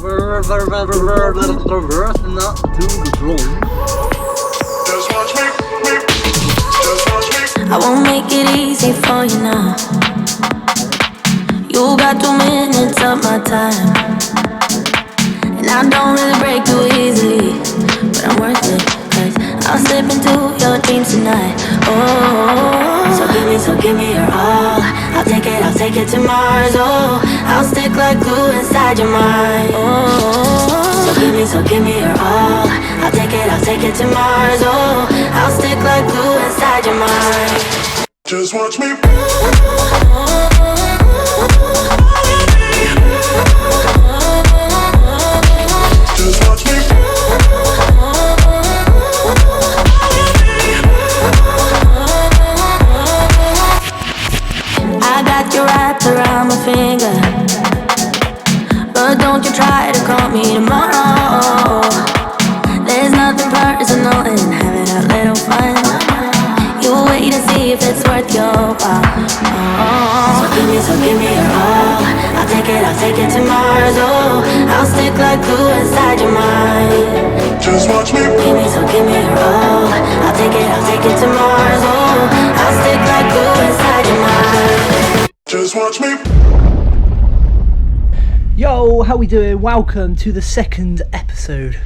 I won't make it easy for you now. You got 2 minutes of my time, and I don't really break too easily, but I'm worth it, 'cause I'll slip into your dreams tonight. Oh, so give me your all. I'll take it to Mars. Oh, I'll stick like glue inside your mind. Oh, so give me your all. I'll take it to Mars. Oh, I'll stick like glue inside your mind. Just watch me. Just watch me. I got you wrapped around my finger, but don't you try to call me tomorrow. There's nothing personal in having a little fun. You wait to see if it's worth your while. Oh. So give me your all. I'll take it to Mars. Oh, I'll stick like glue inside your mind. Just watch me. Give me your all. I'll take it to Mars. Oh, I'll stick like glue inside your mind. Just watch me. Yo, how we doing? Welcome to the second episode.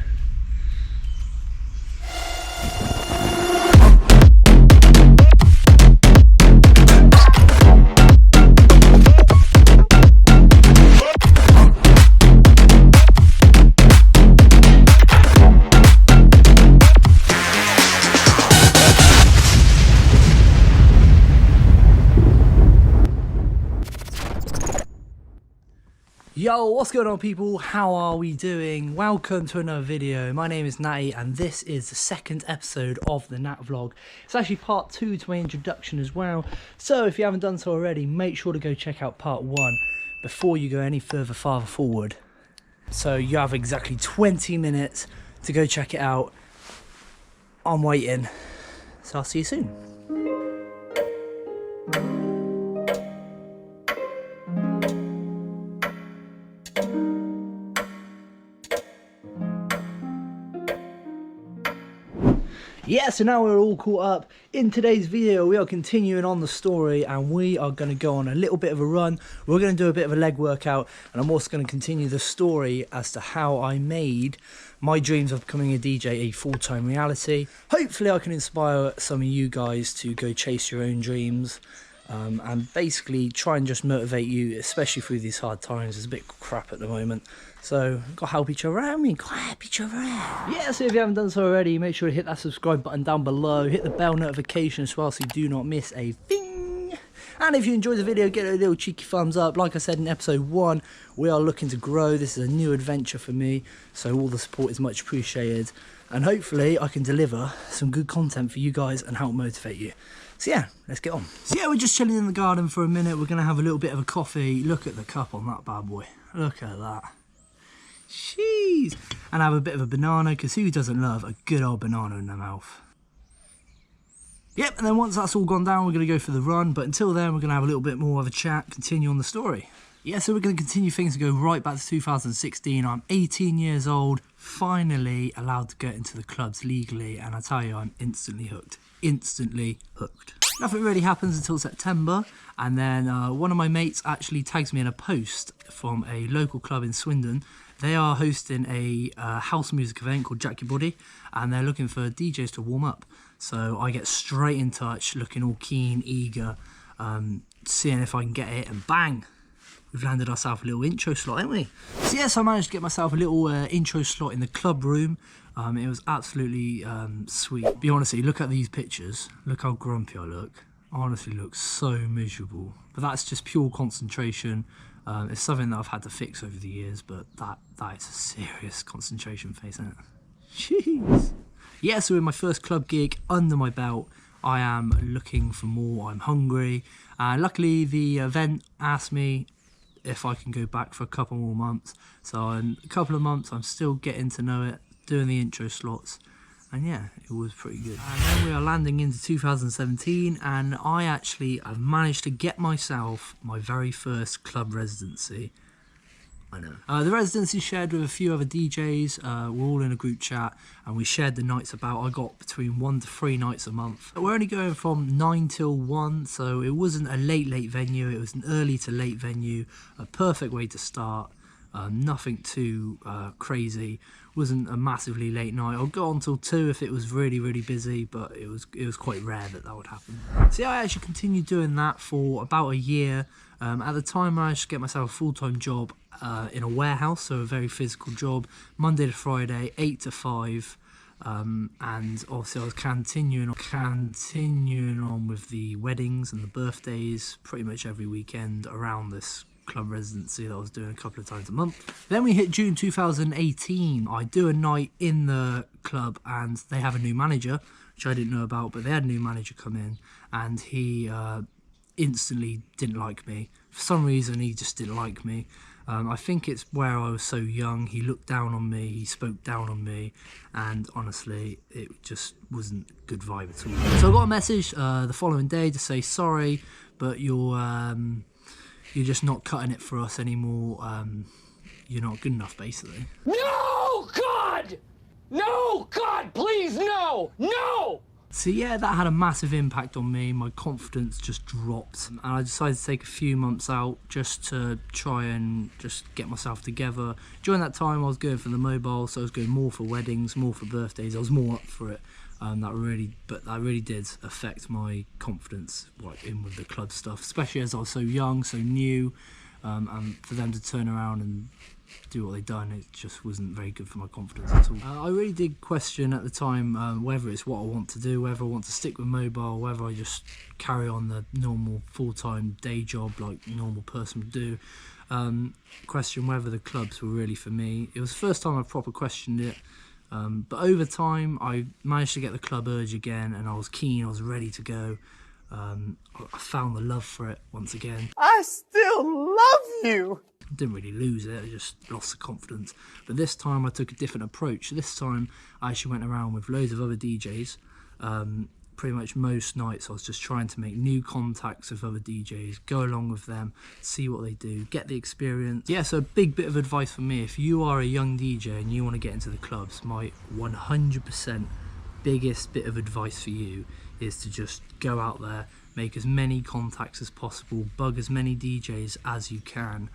Yo, what's going on people? How are we doing? Welcome to another video. My name is Natty and this is the second episode of the NatVlog. It's actually part 2 to my introduction as well. So if you haven't done so already, make sure to go check out part 1 before you go any farther forward. So you have exactly 20 minutes to go check it out. I'm waiting. So I'll see you soon. Yeah, so now we're all caught up. In today's video, we are continuing on the story and we are going to go on a little bit of a run. We're going to do a bit of a leg workout and I'm also going to continue the story as to how I made my dreams of becoming a DJ a full-time reality. Hopefully I can inspire some of you guys to go chase your own dreams and basically try and just motivate you, especially through these hard times. It's a bit crap at the moment. So, gotta help each other out, Yeah, so if you haven't done so already, make sure to hit that subscribe button down below. Hit the bell notification as well so you do not miss a thing. And if you enjoyed the video, get a little cheeky thumbs up. Like I said in episode 1, we are looking to grow. This is a new adventure for me, so all the support is much appreciated. And hopefully I can deliver some good content for you guys and help motivate you. So yeah, let's get on. So yeah, we're just chilling in the garden for a minute. We're going to have a little bit of a coffee. Look at the cup on that bad boy. Look at that. Jeez. And have a bit of a banana, because who doesn't love a good old banana in their mouth? Yep, and then once that's all gone down, we're going to go for the run. But until then, we're going to have a little bit more of a chat, continue on the story. Yeah, so we're going to continue things and go right back to 2016. I'm 18 years old, finally allowed to get into the clubs legally. And I tell you, I'm instantly hooked. Instantly hooked. Nothing really happens until September. And then one of my mates actually tags me in a post from a local club in Swindon. They are hosting a house music event called Jack Your Body, and they're looking for DJs to warm up. So I get straight in touch, looking all keen, eager, seeing if I can get it, and bang, we've landed ourselves a little intro slot, haven't we? So yes, I managed to get myself a little intro slot in the club room. It was absolutely sweet. Be honest, look at these pictures. Look how grumpy I look. I honestly look so miserable. But that's just pure concentration. It's something that I've had to fix over the years, but that is a serious concentration phase, isn't it? Jeez. Yeah, so in my first club gig under my belt, I am looking for more. I'm hungry. Luckily, the event asked me if I can go back for a couple more months. So in a couple of months, I'm still getting to know it, doing the intro slots. And yeah, it was pretty good. And then we are landing into 2017, and I actually have managed to get myself my very first club residency. I know. The residency shared with a few other DJs. We're all in a group chat and we shared the nights about. I got between 1 to 3 nights a month. We're only going from 9 till 1, so it wasn't a late venue. It was an early to late venue. A perfect way to start. Nothing too crazy. Wasn't a massively late night. I'll go on till 2 if it was really busy, but it was quite rare that would happen. So yeah, I actually continued doing that for about a year. At the time, I managed to get myself a full-time job in a warehouse, so a very physical job, Monday to Friday, 8 to 5. And obviously I was continuing on with the weddings and the birthdays pretty much every weekend around this club residency that I was doing a couple of times a month. Then we hit June 2018. I do a night in the club and they have a new manager, which I didn't know about, but they had a new manager come in and he instantly didn't like me. For some reason he just didn't like me. I think it's where I was so young. He looked down on me, he spoke down on me, and honestly it just wasn't a good vibe at all. So I got a message the following day to say sorry, but you're just not cutting it for us anymore. You're not good enough, basically. No, God! No, God, please, no! No! So yeah, that had a massive impact on me. My confidence just dropped. And I decided to take a few months out just to try and just get myself together. During that time, I was going for the mobile, so I was going more for weddings, more for birthdays. I was more up for it. That really did affect my confidence in with the club stuff, especially as I was so young, so new, and for them to turn around and do what they'd done, it just wasn't very good for my confidence at all. I really did question at the time whether it's what I want to do, whether I want to stick with mobile, whether I just carry on the normal full-time day job like a normal person would do. Question whether the clubs were really for me. It was the first time I proper questioned it. But over time, I managed to get the club urge again, and I was keen, I was ready to go. I found the love for it once again. I still love you! I didn't really lose it, I just lost the confidence. But this time I took a different approach. This time I actually went around with loads of other DJs. Pretty much most nights I was just trying to make new contacts with other DJs, go along with them, see what they do, get the experience. Yeah, so a big bit of advice for me, if you are a young DJ and you want to get into the clubs, my 100% biggest bit of advice for you is to just go out there, make as many contacts as possible, bug as many DJs as you can,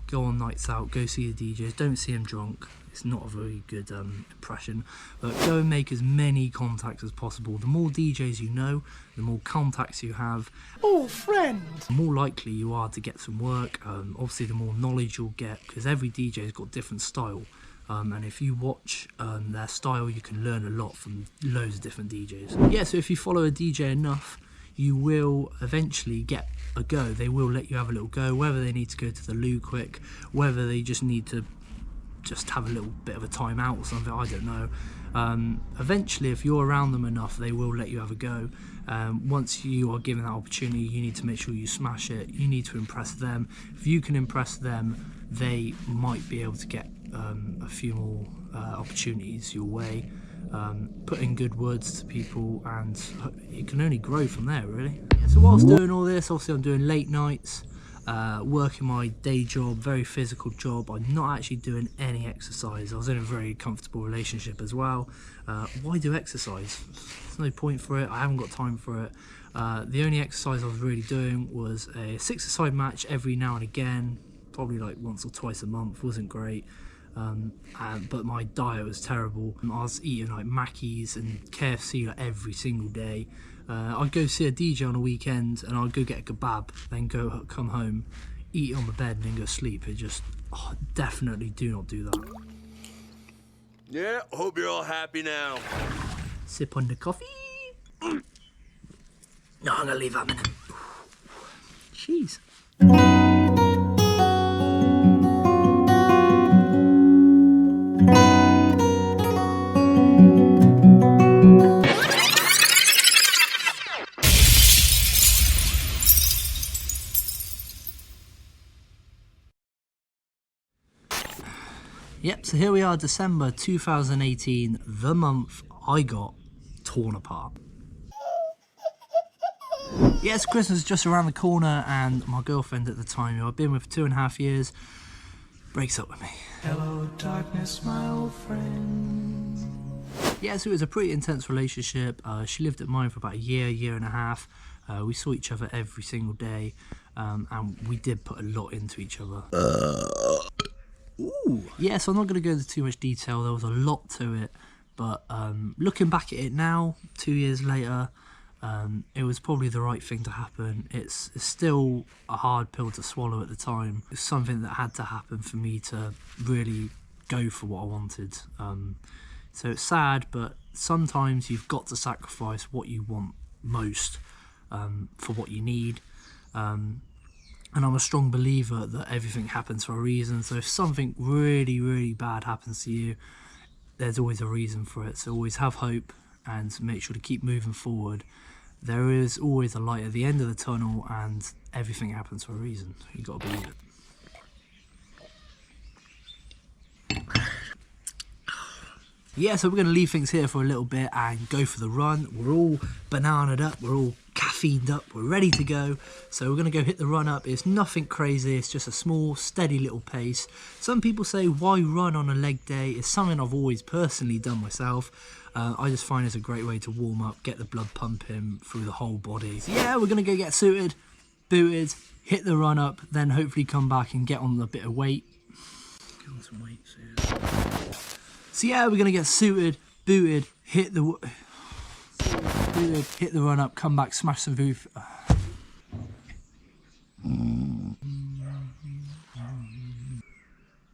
go on nights out, go see the DJs, don't see them drunk. It's not a very good impression, but go and make as many contacts as possible. The more DJs you know, the more contacts you have, Oh, friend! the more likely you are to get some work. Obviously the more knowledge you'll get, because every DJ's got different style. And if you watch their style, you can learn a lot from loads of different DJs. Yeah, so if you follow a DJ enough, you will eventually get a go. They will let you have a little go, whether they need to go to the loo quick, whether they just need to just have a little bit of a time out or something, I don't know. Eventually, if you're around them enough, they will let you have a go. Once you are given that opportunity, you need to make sure you smash it. You need to impress them. If you can impress them, they might be able to get a few more opportunities your way. Put in good words to people, and it can only grow from there, really. Yeah, so whilst doing all this, obviously I'm doing late nights, working my day job, very physical job. I'm not actually doing any exercise. I was in a very comfortable relationship as well. Why do exercise? There's no point for it. I haven't got time for it. The only exercise I was really doing was a 6-a-side match every now and again, probably like once or twice a month. Wasn't great. But my diet was terrible. I was eating like Mackies and KFC like every single day. I'd go see a DJ on a weekend and I'd go get a kebab, then come home, eat it on the bed and then go sleep. It just, definitely do not do that. Yeah, hope you're all happy now. Sip on the coffee. No, I'm gonna leave that a minute. Jeez. Yep, so here we are, December 2018, the month I got torn apart. Yes, Christmas is just around the corner, and my girlfriend at the time, who I've been with for 2.5 years, breaks up with me. Hello, darkness, my old friend. Yeah, so it was a pretty intense relationship. She lived at mine for about a year and a half. We saw each other every single day, and we did put a lot into each other. Ooh. Yeah, so I'm not going to go into too much detail. There was a lot to it, but looking back at it now, 2 years later, it was probably the right thing to happen. It's still a hard pill to swallow at the time. It's something that had to happen for me to really go for what I wanted. So it's sad, but sometimes you've got to sacrifice what you want most for what you need. And I'm a strong believer that everything happens for a reason. So if something really, really bad happens to you, there's always a reason for it. So always have hope and make sure to keep moving forward. There is always a light at the end of the tunnel, and everything happens for a reason. You got to believe it. Yeah, so we're going to leave things here for a little bit and go for the run. We're all bananaed up, we're all caffeined up, we're ready to go. So we're going to go hit the run up. It's nothing crazy, it's just a small, steady little pace. Some people say, why run on a leg day? It's something I've always personally done myself. I just find it's a great way to warm up, get the blood pumping through the whole body. So yeah, we're going to go get suited, booted, hit the run up, then hopefully come back and get on a bit of weight. Get on some weight, so yeah, we're going to get suited, booted, hit the run up, come back, smash some food.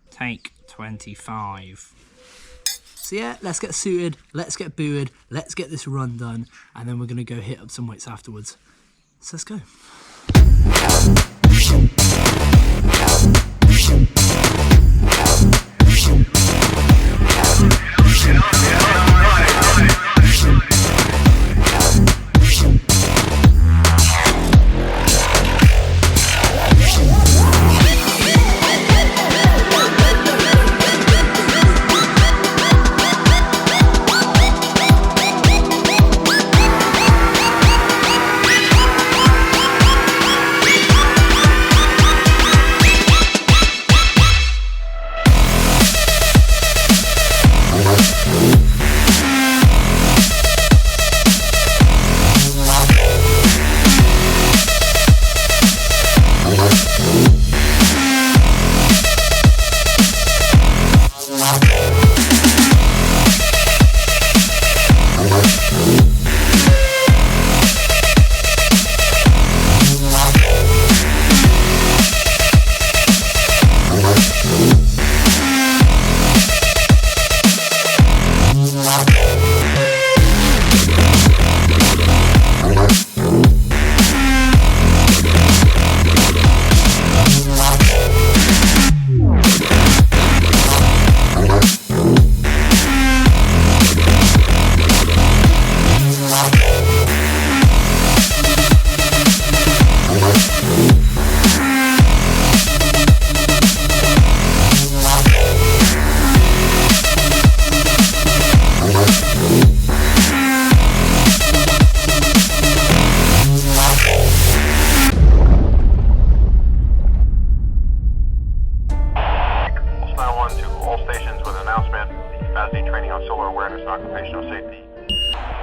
Take 25. So yeah, let's get suited, let's get booted, let's get this run done, and then we're going to go hit up some weights afterwards. So let's go.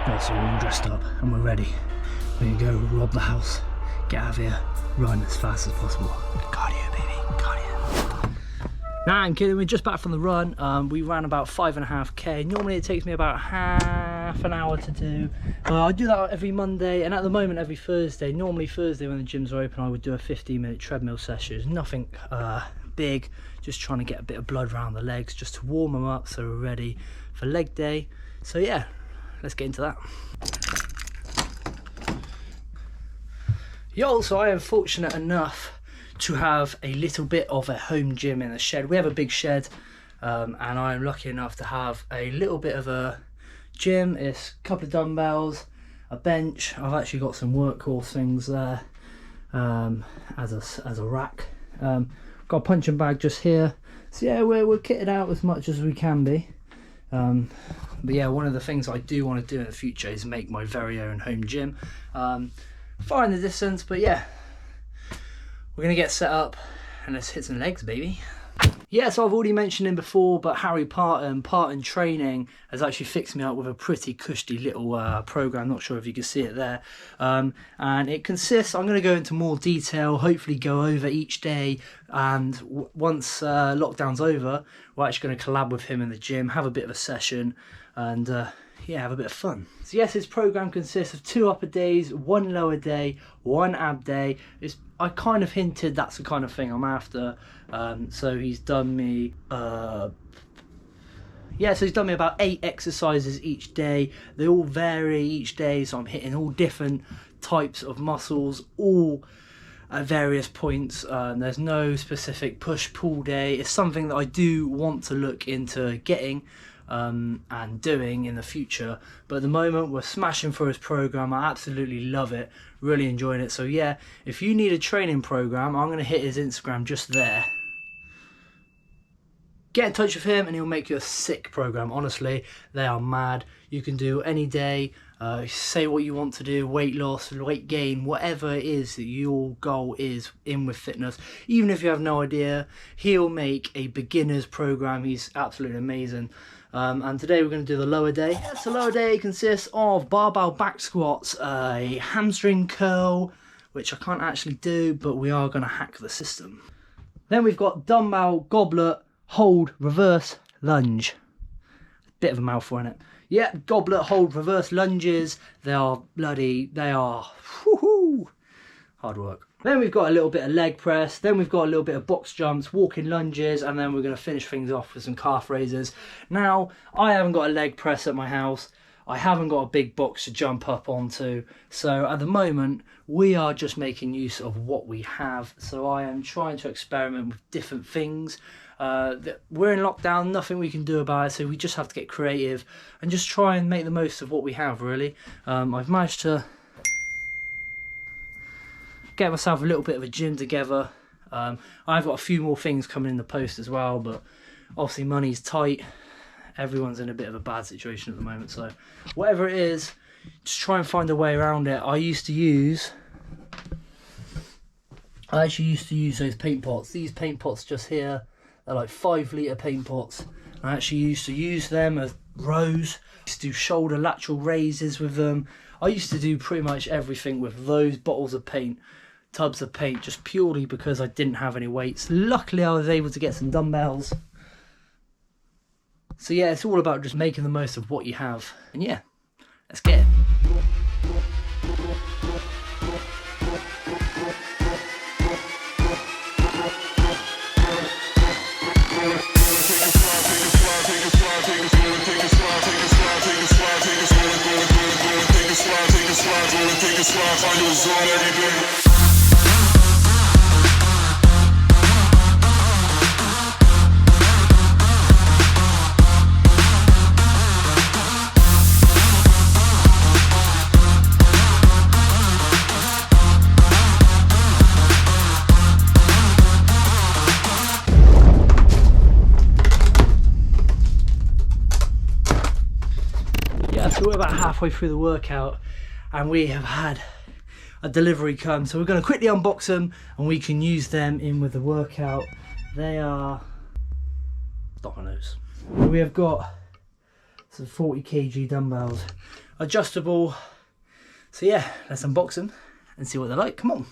Right, so we're all dressed up and we're ready. We're gonna go rob the house, get out of here, run as fast as possible. Cardio, baby, cardio. Nah, I'm kidding, we're just back from the run. We ran about 5.5k. Normally it takes me about half an hour to do. I do that every Monday, and at the moment every Thursday. Normally Thursday when the gyms are open, I would do a 15-minute treadmill session. Nothing big, just trying to get a bit of blood around the legs, just to warm them up so we're ready for leg day. So yeah, let's get into that. Yo, so I am fortunate enough to have a little bit of a home gym in the shed. We have a big shed, and I'm lucky enough to have a little bit of a gym. It's a couple of dumbbells, a bench. I've actually got some workhorse things there as a rack. Got a punching bag just here. So yeah, we're kitted out as much as we can be. But yeah, one of the things I do want to do in the future is make my very own home gym. Far in the distance, but yeah, we're gonna get set up and let's hit some legs, baby. Yeah, so I've already mentioned him before, but Harry Parton Training has actually fixed me up with a pretty cushy little program. Not sure if you can see it there. And it consists, I'm going to go into more detail, hopefully go over each day. And once lockdown's over, we're actually going to collab with him in the gym, have a bit of a session, and yeah, have a bit of fun. So yes, his program consists of 2 upper days, 1 lower day, 1 ab day. I kind of hinted that's the kind of thing I'm after. So he's done me so he's done me about 8 exercises each day. They all vary each day, so I'm hitting all different types of muscles, all at various points. There's no specific push-pull day. It's something that I do want to look into getting and doing in the future, but at the moment we're smashing through his program. I absolutely love it, really enjoying it. So yeah, if you need a training program, I'm going to hit his Instagram just there. Get in touch with him and he'll make you a sick program. Honestly, they are mad. You can do any day, say what you want to do, weight loss, weight gain, whatever it is that your goal is in with fitness. Even if you have no idea, he'll make a beginner's program. He's absolutely amazing. And today we're going to do the lower day. Yes, the lower day consists of barbell back squats, a hamstring curl, which I can't actually do, but we are going to hack the system. Then we've got dumbbell goblet hold reverse lunge. Bit of a mouthful in it. Yeah, goblet hold reverse lunges. They are whoo-hoo, hard work. Then we've got a little bit of leg press, then we've got a little bit of box jumps, walking lunges, and then we're going to finish things off with some calf raises. Now, I haven't got a leg press at my house. I haven't got a big box to jump up onto. So at the moment, we are just making use of what we have. So I am trying to experiment with different things. We're in lockdown, nothing we can do about it, so we just have to get creative and just try and make the most of what we have, really. I've managed to get myself a little bit of a gym together. I've got a few more things coming in the post as well, but obviously money's tight. Everyone's in a bit of a bad situation at the moment, so whatever it is, just try and find a way around it. I actually used to use those paint pots. These paint pots just here, they're like 5 litre paint pots. I actually used to use them as rows. I used to do shoulder lateral raises with them. I used to do pretty much everything with those bottles of paint, tubs of paint, just purely because I didn't have any weights. Luckily I was able to get some dumbbells. So yeah, it's all about just making the most of what you have. And yeah, let's get it. So we're about halfway through the workout and we have had a delivery come, so we're going to quickly unbox them and we can use them in with the workout. They are dominoes. We have got some 40 kg dumbbells, adjustable. So yeah, let's unbox them and see what they're like. Come on.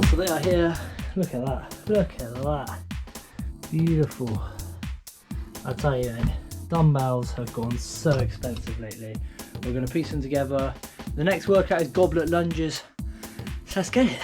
So they are here. Look at that. Look at that. Beautiful. I tell you, dumbbells have gone so expensive lately. We're going to piece them together. The next workout is goblet lunges. So let's get it.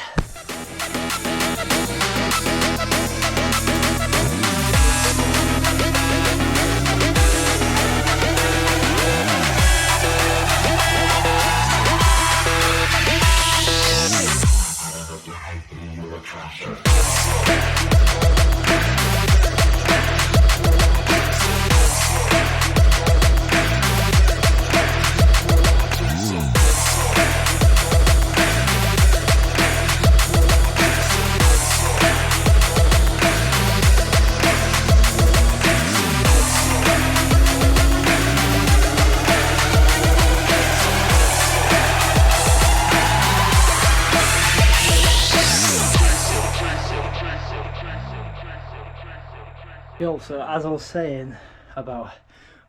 Yo, so as I was saying about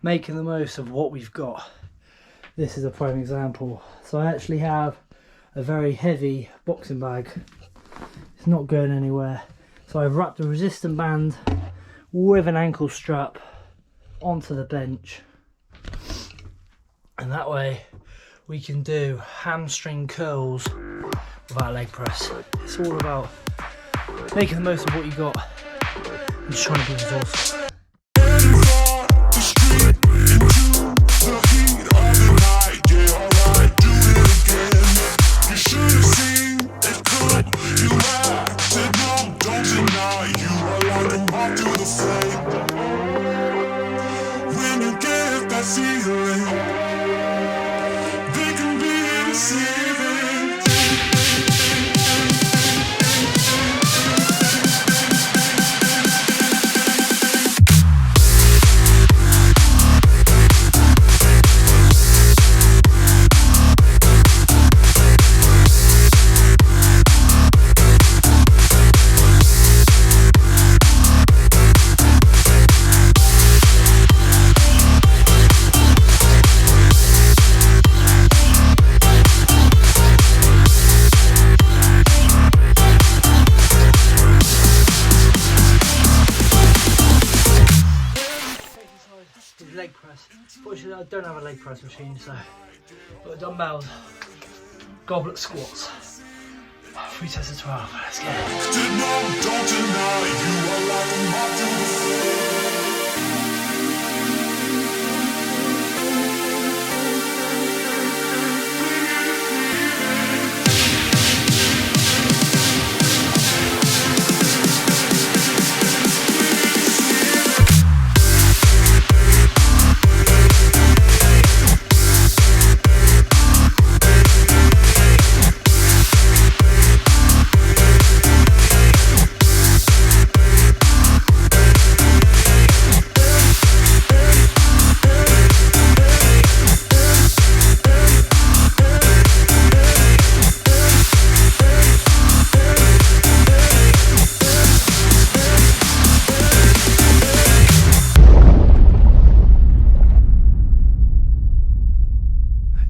making the most of what we've got, this is a prime example. So I actually have a very heavy boxing bag. It's not going anywhere. So I've wrapped a resistant band with an ankle strap onto the bench. And that way we can do hamstring curls without a leg press. It's all about making the most of what you got and just trying to be resourceful. Leg press. Fortunately, I don't have a leg press machine, so I've got dumbbells, goblet squats, 3 sets of 12. Let's get it.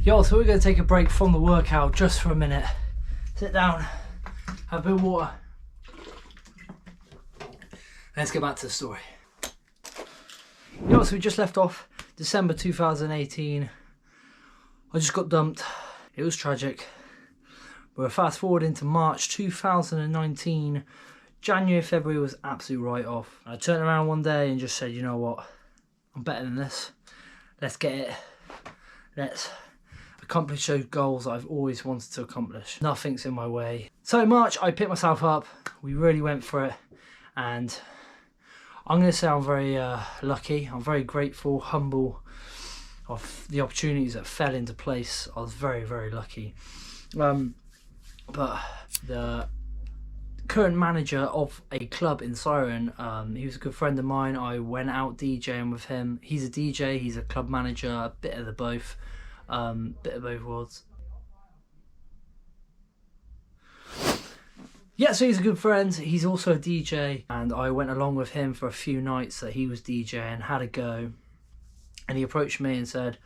Yo, so we're going to take a break from the workout just for a minute. Sit down, have a bit of water. Let's get back to the story. Yo, so we just left off December 2018. I just got dumped. It was tragic. We're fast forward into March 2019. January, February was absolute write-off. I turned around one day and just said, you know what? I'm better than this. Let's get it. Let's accomplish those goals that I've always wanted to accomplish. Nothing's in my way. So in March, I picked myself up. We really went for it. And I'm going to say I'm very lucky. I'm very grateful, humble of the opportunities that fell into place. I was very, very lucky. But the current manager of a club in Siren, he was a good friend of mine. I went out DJing with him. He's a DJ, he's a club manager, a bit of both worlds. Yeah, so he's a good friend. He's also a DJ, and I went along with him for a few nights that he was DJing, had a go, and he approached me and said,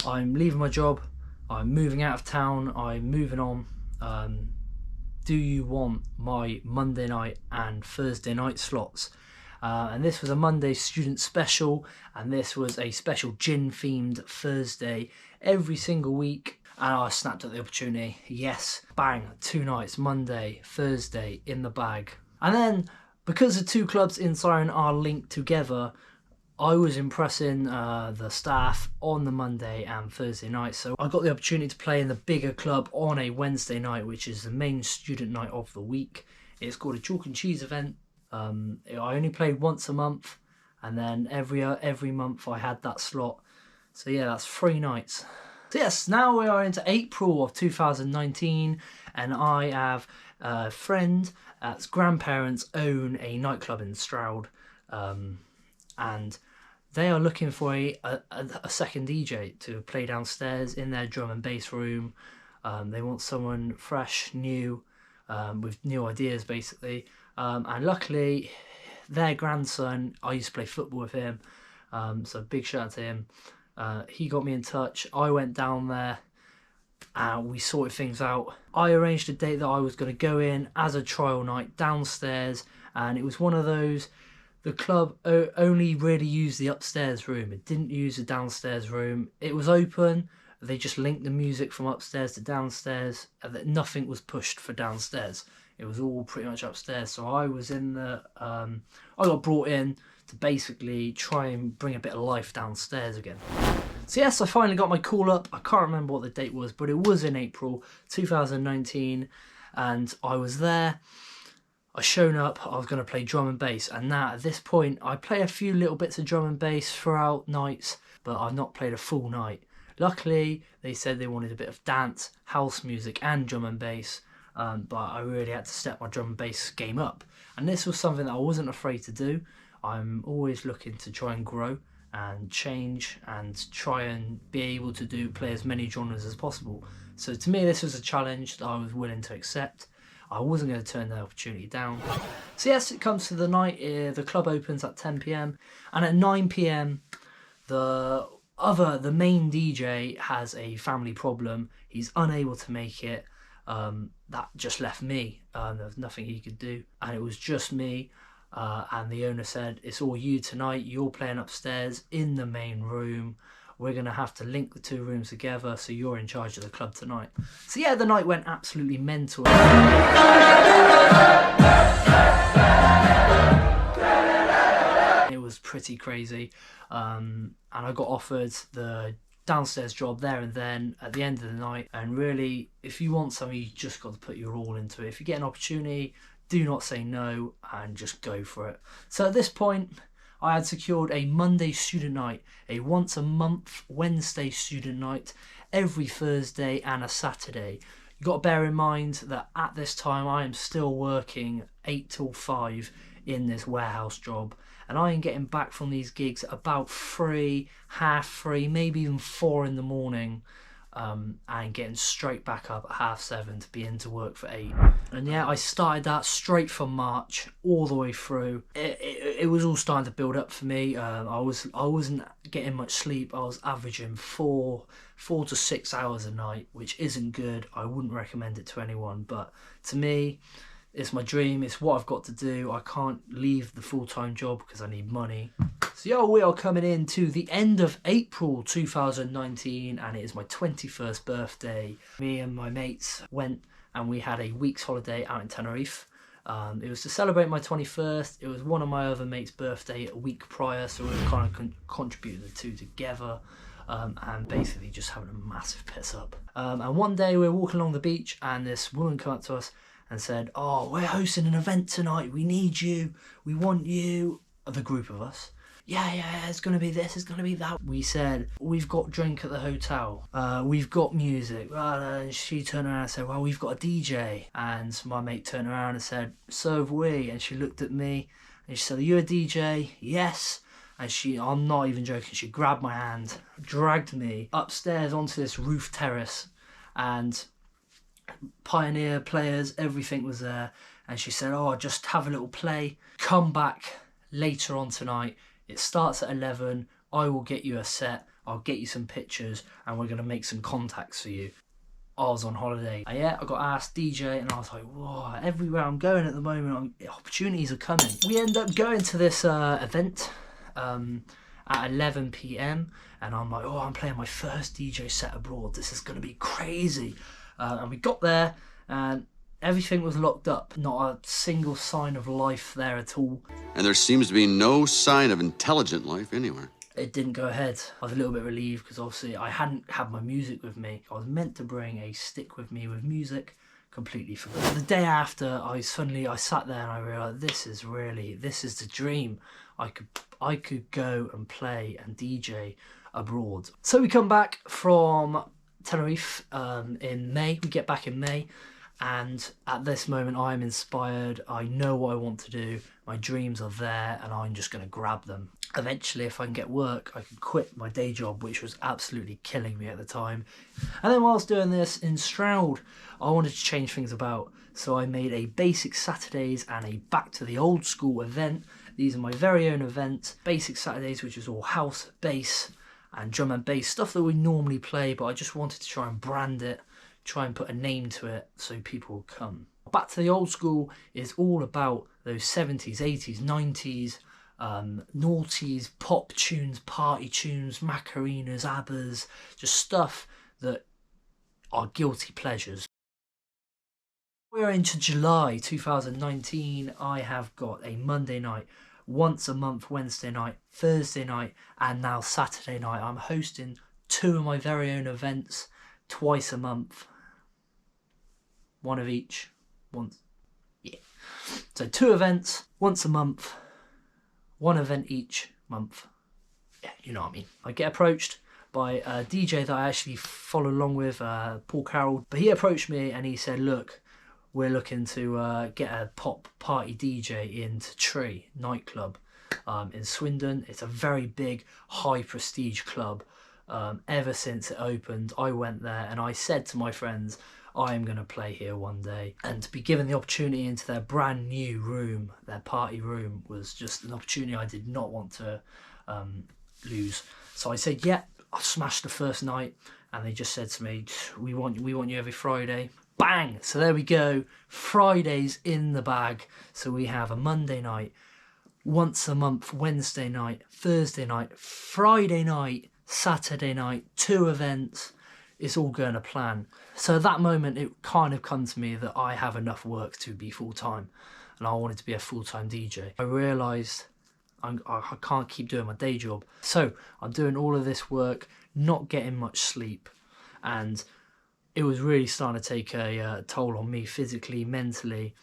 I'm leaving my job, I'm moving out of town, I'm moving on. Do you want my Monday night and Thursday night slots? And this was a Monday student special, and this was a special gin themed Thursday every single week. And I snapped at the opportunity. Yes, bang, 2 nights, Monday, Thursday, in the bag. And then, because the 2 clubs in Siren are linked together, I was impressing the staff on the Monday and Thursday night. So I got the opportunity to play in the bigger club on a Wednesday night, which is the main student night of the week. It's called a chalk and cheese event. I only played once a month, and then every month I had that slot. So yeah, that's 3 nights. So yes, now we are into April of 2019, and I have a friend that's grandparents own a nightclub in Stroud, and they are looking for a second DJ to play downstairs in their drum and bass room. They want someone fresh, new, with new ideas basically. And luckily, their grandson, I used to play football with him, so big shout out to him. He got me in touch. I went down there and we sorted things out. I arranged a date that I was going to go in as a trial night downstairs, and it was one of those, the club only really used the upstairs room. It didn't use the downstairs room. It was open. They just linked the music from upstairs to downstairs, and that nothing was pushed for downstairs. It was all pretty much upstairs. So I was in the, I got brought in to basically try and bring a bit of life downstairs again. So yes, I finally got my call up. I can't remember what the date was, but it was in April 2019, and I was there. I shown up, I was going to play drum and bass, and now at this point I play a few little bits of drum and bass throughout nights, but I've not played a full night. Luckily, they said they wanted a bit of dance, house music and drum and bass, but I really had to step my drum and bass game up. And this was something that I wasn't afraid to do. I'm always looking to try and grow and change and try and be able to play as many genres as possible. So to me, this was a challenge that I was willing to accept. I wasn't going to turn the opportunity down. So yes, it comes to the night. The club opens at 10 p.m. and at 9 p.m. the main DJ has a family problem. He's unable to make it. That just left me. There was nothing he could do, and it was just me. And the owner said, "It's all you tonight. You're playing upstairs in the main room. We're going to have to link the two rooms together, so you're in charge of the club tonight." So yeah, the night went absolutely mental. It was pretty crazy. And I got offered the downstairs job there and then at the end of the night. And really, if you want something, you just got to put your all into it. If you get an opportunity, do not say no and just go for it. So at this point, I had secured a Monday student night, a once a month Wednesday student night, every Thursday and a Saturday. You've got to bear in mind that at this time I am still working 8 till 5 in this warehouse job, and I am getting back from these gigs at about 3, half 3, maybe even 4 in the morning, and getting straight back up at 6:30 to be into work for 8. And yeah, I started that straight from March all the way through. It was all starting to build up for me. I wasn't getting much sleep. I was averaging 4 to 6 hours a night, which isn't good. I wouldn't recommend it to anyone, but to me, it's my dream. It's what I've got to do. I can't leave the full-time job because I need money. So yeah, we are coming in to the end of April 2019, and it is my 21st birthday. Me and my mates went and we had a week's holiday out in Tenerife. It was to celebrate my 21st. It was one of my other mates' birthday a week prior, so we kind of contributed the two together. And basically just having a massive piss up. And one day we were walking along the beach, and this woman came up to us and said, "Oh, we're hosting an event tonight. We need you. We want you." The group of us. Yeah, it's going to be this, it's going to be that. We said, "We've got drink at the hotel. We've got music." And she turned around and said, "Well, we've got a DJ." And my mate turned around and said, "So have we." And she looked at me and she said, "Are you a DJ?" "Yes." And I'm not even joking, she grabbed my hand, dragged me upstairs onto this roof terrace, and Pioneer players, everything was there. And she said, "Oh, just have a little play. Come back later on tonight. It starts at 11. I will get you a set. I'll get you some pictures, and we're going to make some contacts for you." I was on holiday. And yeah, I got asked DJ, and I was like, whoa, everywhere I'm going at the moment, opportunities are coming. We end up going to this event at 11 p.m. and I'm like, oh, I'm playing my first DJ set abroad. This is going to be crazy. And we got there, and everything was locked up. Not a single sign of life there at all. And there seems to be no sign of intelligent life anywhere. It didn't go ahead. I was a little bit relieved because obviously I hadn't had my music with me. I was meant to bring a stick with me with music. Completely forgot. The day after, I sat there and I realised this is the dream. I could go and play and DJ abroad. So we come back from Tenerife in May. We get back in May, and at this moment I am inspired. I know what I want to do. My dreams are there, and I'm just going to grab them. Eventually, if I can get work, I can quit my day job, which was absolutely killing me at the time. And then whilst doing this in Stroud, I wanted to change things about. So I made a basic Saturdays and a back to the old school event These are my very own events. Basic Saturdays, which is all house, bass, and drum and bass, stuff that we normally play, but I just wanted to try and brand it, try and put a name to it so people will come. Back to the Old School is all about those 70s, 80s, 90s, noughties, pop tunes, party tunes, Macarinas, Abbas, just stuff that are guilty pleasures. We're into July 2019. I have got a Monday night, once a month Wednesday night, Thursday night, and now Saturday night. I'm hosting 2 of my very own events twice a month. One of each. Once. Yeah. So 2 events, once a month, 1 event each month. Yeah, you know what I mean. I get approached by a DJ that I actually follow along with, Paul Carroll. But he approached me and he said, look, we're looking to get a pop party DJ into Tree nightclub in Swindon. It's a very big, high prestige club. Ever since it opened, I went there and I said to my friends, I am going to play here one day. And to be given the opportunity into their brand new room, their party room, was just an opportunity I did not want to lose. So I said, yeah, I smashed the first night, and they just said to me, we want you every Friday. Bang! So there we go. Friday's in the bag. So we have a Monday night, once a month, Wednesday night, Thursday night, Friday night, Saturday night, 2 events. It's all going to plan. So at that moment, it kind of come to me that I have enough work to be full-time, and I wanted to be a full-time DJ. I realised I can't keep doing my day job. So I'm doing all of this work, not getting much sleep, and it was really starting to take a toll on me physically, mentally.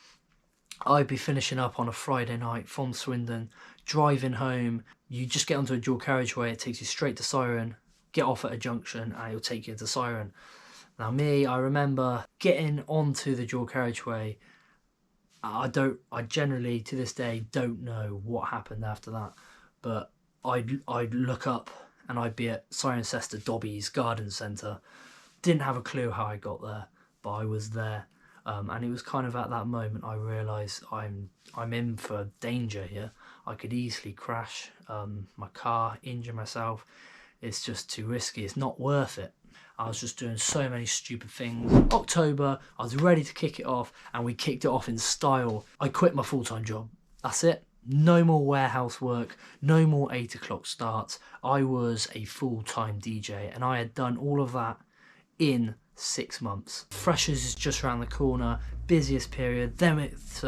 I'd be finishing up on a Friday night from Swindon, driving home. You just get onto a dual carriageway, it takes you straight to Siren, get off at a junction, and it'll take you to Siren. Now I remember getting onto the dual carriageway. I generally, to this day, don't know what happened after that, but I'd look up and I'd be at Cirencester Dobby's Garden Centre. Didn't have a clue how I got there, but I was there. And it was kind of at that moment I realised I'm in for danger here. I could easily crash my car, injure myself. It's just too risky. It's not worth it. I was just doing so many stupid things. October, I was ready to kick it off, and we kicked it off in style. I quit my full-time job. That's it. No more warehouse work, no more 8 o'clock starts. I was a full-time DJ, and I had done all of that in 6 months. Freshers is just around the corner, busiest period, then it's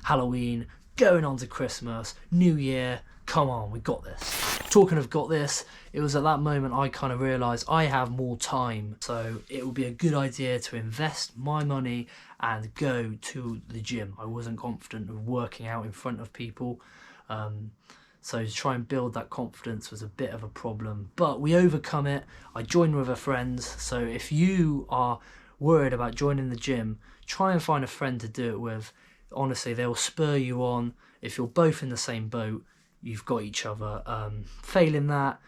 Halloween, going on to Christmas, New Year. Come on, we got this. Talking of got this, it was at that moment I kind of realised I have more time, so it would be a good idea to invest my money and go to the gym. I wasn't confident of working out in front of people, so to try and build that confidence was a bit of a problem, but we overcome it. I joined with a friend, so if you are worried about joining the gym, try and find a friend to do it with. Honestly, they'll spur you on. If you're both in the same boat, you've got each other. Failing that,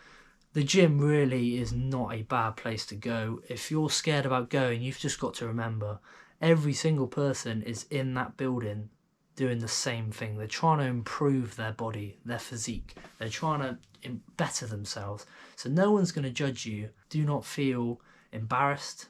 the gym really is not a bad place to go. If you're scared about going, you've just got to remember every single person is in that building doing the same thing. They're trying to improve their body, their physique. They're trying to better themselves. So no one's going to judge you. Do not feel embarrassed.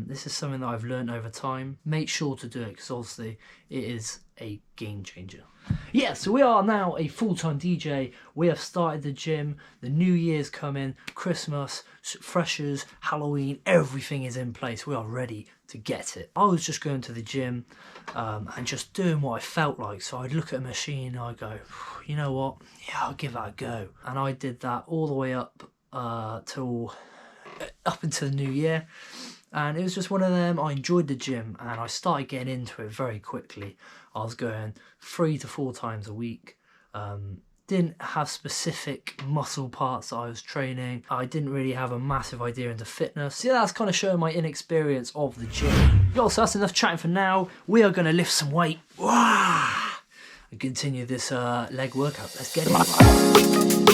This is something that I've learned over time. Make sure to do it, because obviously it is a game changer. Yeah, so we are now a full-time DJ. We have started the gym. The New Year's coming, Christmas, freshers, Halloween, everything is in place. We are ready to get it. I was just going to the gym and just doing what I felt like. So I'd look at a machine and I'd go, you know what? Yeah, I'll give that a go. And I did that all the way up until the New Year. And it was just one of them. I enjoyed the gym and I started getting into it very quickly. I was going 3 to 4 times a week. Didn't have specific muscle parts that I was training. I didn't really have a massive idea into fitness. So yeah, that's kind of showing my inexperience of the gym. Yo, so that's enough chatting for now. We are going to lift some weight. And continue this leg workout. Let's get it.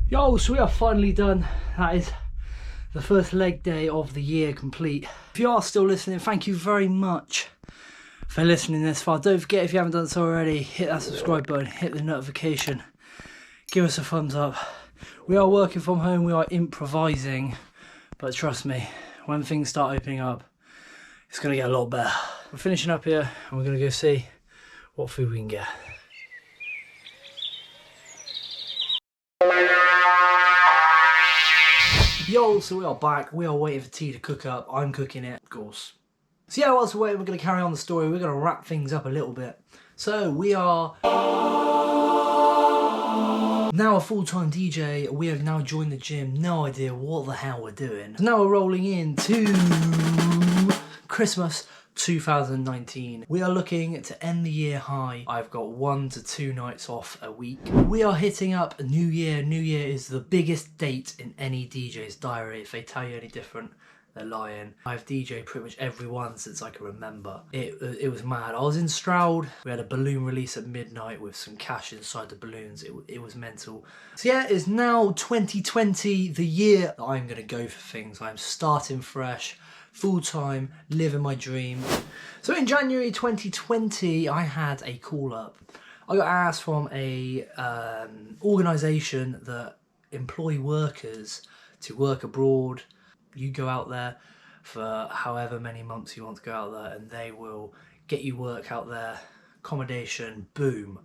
Yo, so we are finally done. That is the first leg day of the year complete. If you are still listening, thank you very much for listening this far. Don't forget, if you haven't done so already, hit that subscribe button, hit the notification, give us a thumbs up. We are working from home, we are improvising, but trust me, when things start opening up, it's going to get a lot better. We're finishing up here and we're going to go see what food we can get. Yo, so we are back. We are waiting for tea to cook up. I'm cooking it, of course. So yeah, whilst we're waiting, we're going to carry on the story. We're going to wrap things up a little bit. So we are now a full-time DJ. We have now joined the gym. No idea what the hell we're doing. So now we're rolling into Christmas 2019. We are looking to end the year high. I've got 1 to 2 nights off a week. We are hitting up a New Year. New Year is the biggest date in any DJ's diary. If they tell you any different, they're lying. I've DJed pretty much every one since I can remember. It was mad. I was in Stroud. We had a balloon release at midnight with some cash inside the balloons. It was mental. So yeah, it's now 2020, the year that I'm gonna go for things. I'm starting fresh, full-time, living my dream. So in January 2020, I had a call up. I got asked from a organisation that employ workers to work abroad. You go out there for however many months you want to go out there and they will get you work out there, accommodation, boom.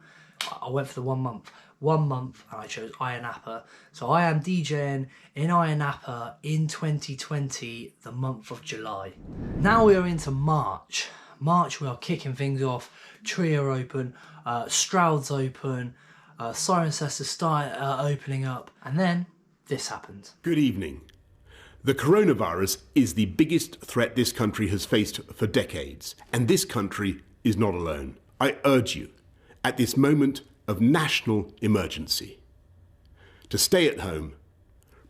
I went for the 1 month. 1 month and I chose Ayia Napa. So I am DJing in Ayia Napa in 2020, the month of July. Now we are into March. March, we are kicking things off. Tree are open, Stroud's open, Cirencester start opening up, and then this happened. Good evening. The coronavirus is the biggest threat this country has faced for decades, and this country is not alone. I urge you, at this moment of national emergency, to stay at home,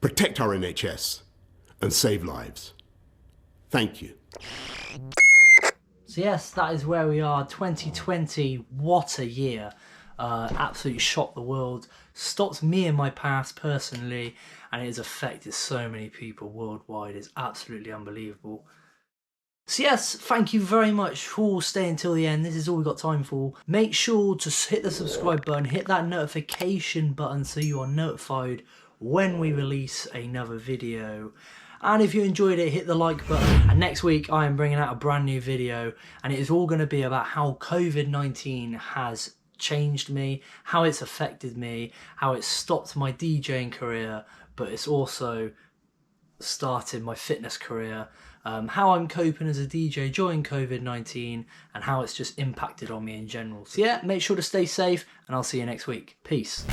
protect our NHS, and save lives. Thank you. So yes, that is where we are, 2020, what a year. Absolutely shocked the world, stopped me in my path personally, and it has affected so many people worldwide. It's absolutely unbelievable. So yes, thank you very much for staying till the end. This is all we've got time for. Make sure to hit the subscribe button, hit that notification button so you are notified when we release another video. And if you enjoyed it, hit the like button. And next week I am bringing out a brand new video, and it is all going to be about how COVID-19 has changed me, how it's affected me, how it's stopped my DJing career, but it's also started my fitness career. How I'm coping as a DJ during COVID-19 and how it's just impacted on me in general. So yeah, make sure to stay safe and I'll see you next week. Peace.